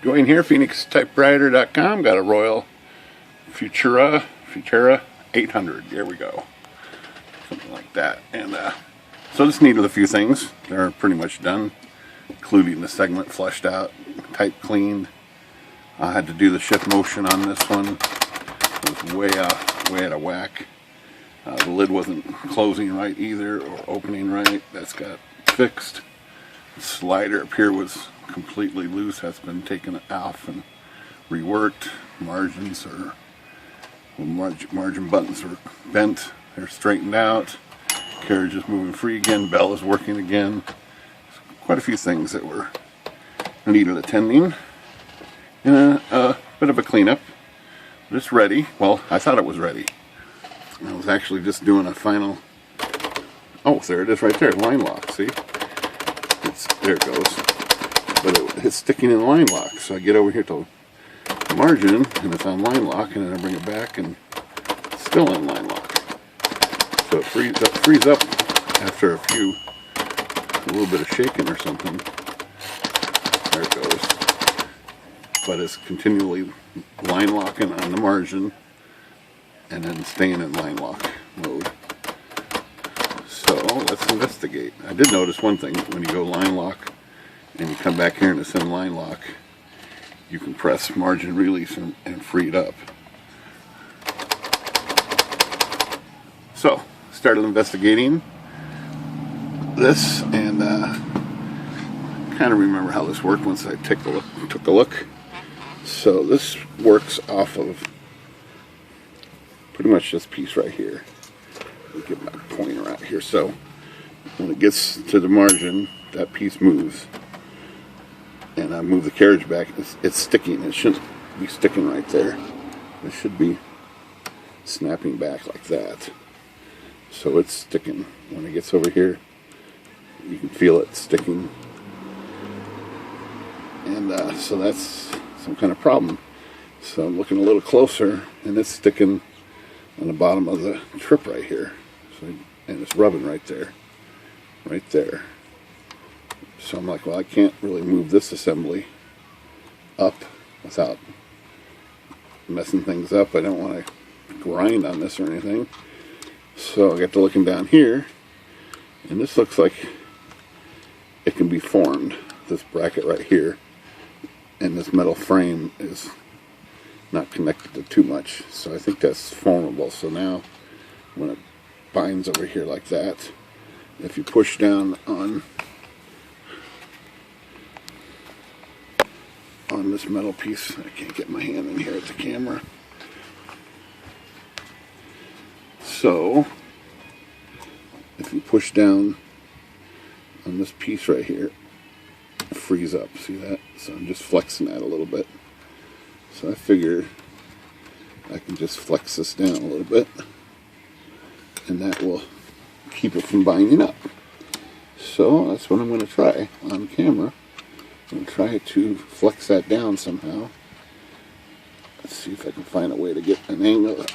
Going here, PhoenixTypewriter.com. Got a Royal Futura 800. There we go. Something like that. And so just needed a few things. They're pretty much done, including the segment flushed out, type cleaned. I had to do the shift motion on this one. It was way out of whack. The lid wasn't closing right either, or opening right. That's got fixed. The slider up here was completely loose. That's been taken off and reworked. Margin buttons are bent. They're straightened out. Carriage is moving free again. Bell is working again. Quite a few things that were needed attending. And a bit of a cleanup. But it's ready. Well, I thought it was ready. I was actually just doing a final. Oh, there it is right there. Line lock. See? There it goes. But it's sticking in line lock. So I get over here to the margin, and it's on line lock, and then I bring it back, and it's still in line lock. So it frees up after a little bit of shaking or something. There it goes. But it's continually line locking on the margin, and then staying in line lock mode. So let's investigate. I did notice one thing. When you go line lock and you come back here and it's in line lock, you can press margin release and free it up. So started investigating this, and kind of remember how this worked once I took a look. So this works off of pretty much this piece right here. Let me get my pointer out here. So when it gets to the margin, that piece moves, and I move the carriage back. It's sticking. It shouldn't be sticking right there. It should be snapping back like that. So it's sticking. When it gets over here, you can feel it sticking, and so that's some kind of problem. So I'm looking a little closer, and it's sticking on the bottom of the trip right here. So, and it's rubbing right there. So I'm like, well, I can't really move this assembly up without messing things up. I don't want to grind on this or anything. So I got to looking down here, and this looks like it can be formed. This bracket right here, and this metal frame is not connected to too much, so I think that's formable. So now when it binds over here like that, if you push down on this metal piece, I can't get my hand in here at the camera. So if you push down on this piece right here, it frees up. See that? So I'm just flexing that a little bit. So I figure I can just flex this down a little bit, and that will keep it from binding up. So that's what I'm going to try on camera. I'm going to try to flex that down somehow. Let's see if I can find a way to get an angle,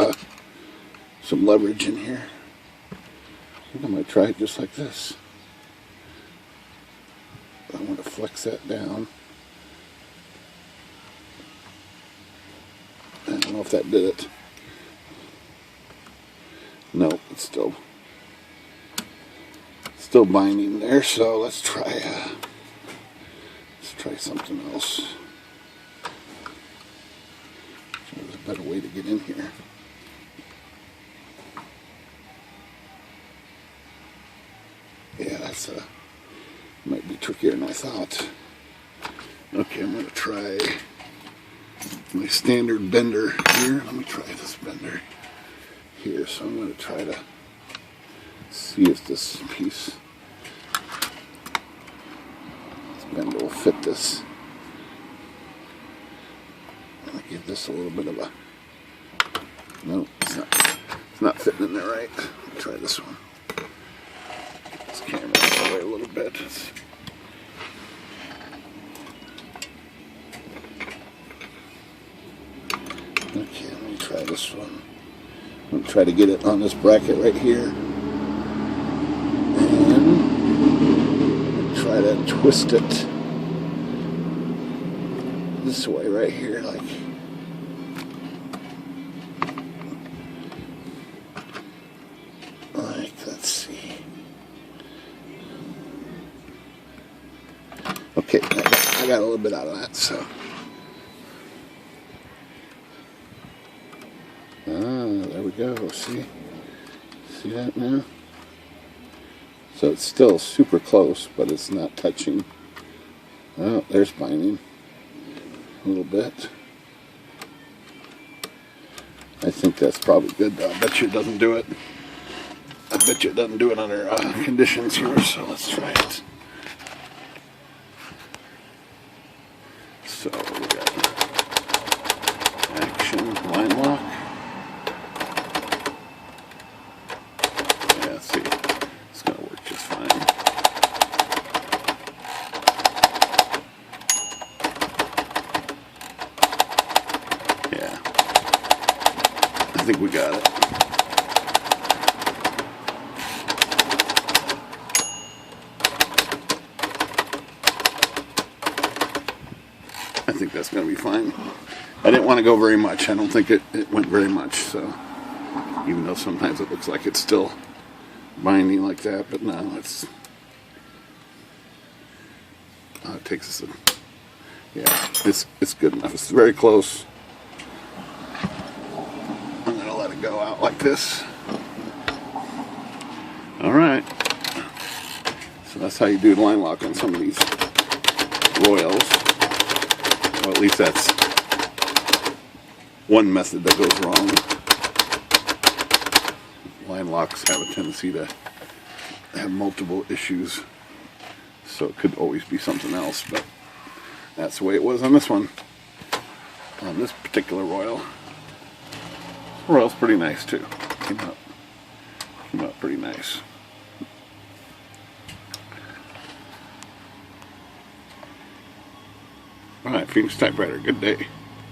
some leverage in here. I think I might try it just like this. I want to flex that down. I don't know if that did it. No, it's still binding there. So let's try something else. There's a better way to get in here. Yeah, that's might be trickier than I thought. Okay, I'm going to try my standard bender here. Let me try this bender here. So I'm going to try to see if this piece, this bender will fit this. I'll give this a little bit of a, no, it's not fitting in there right. Let me try this one. Get this camera out of the way a little bit. Okay, let me try this one. I'm going to try to get it on this bracket right here. And try to twist it. this way right here, like. Let's see. Okay, I got a little bit out of that, so. There we go. See that now? So it's still super close, but it's not touching. Oh, there's binding a little bit. I think that's probably good, though. I bet you it doesn't do it. I bet you it doesn't do it under conditions here, so let's try it. So we got action, line lock. Yeah, see, it's going to work just fine. Yeah, I think we got it. I think that's going to be fine. I didn't want to go very much. I don't think it went very much. So even though sometimes it looks like it's still binding like that, but no, it takes us yeah, it's good enough. It's very close. I'm going to let it go out like this. All right. So that's how you do line lock on some of these Royals. Well, at least that's one method that goes wrong. Line locks have a tendency to have multiple issues, so it could always be something else, but that's the way it was on this one. On this particular Royal. Royal's pretty nice too. Came out pretty nice. Alright, Phoenix Typewriter, good day.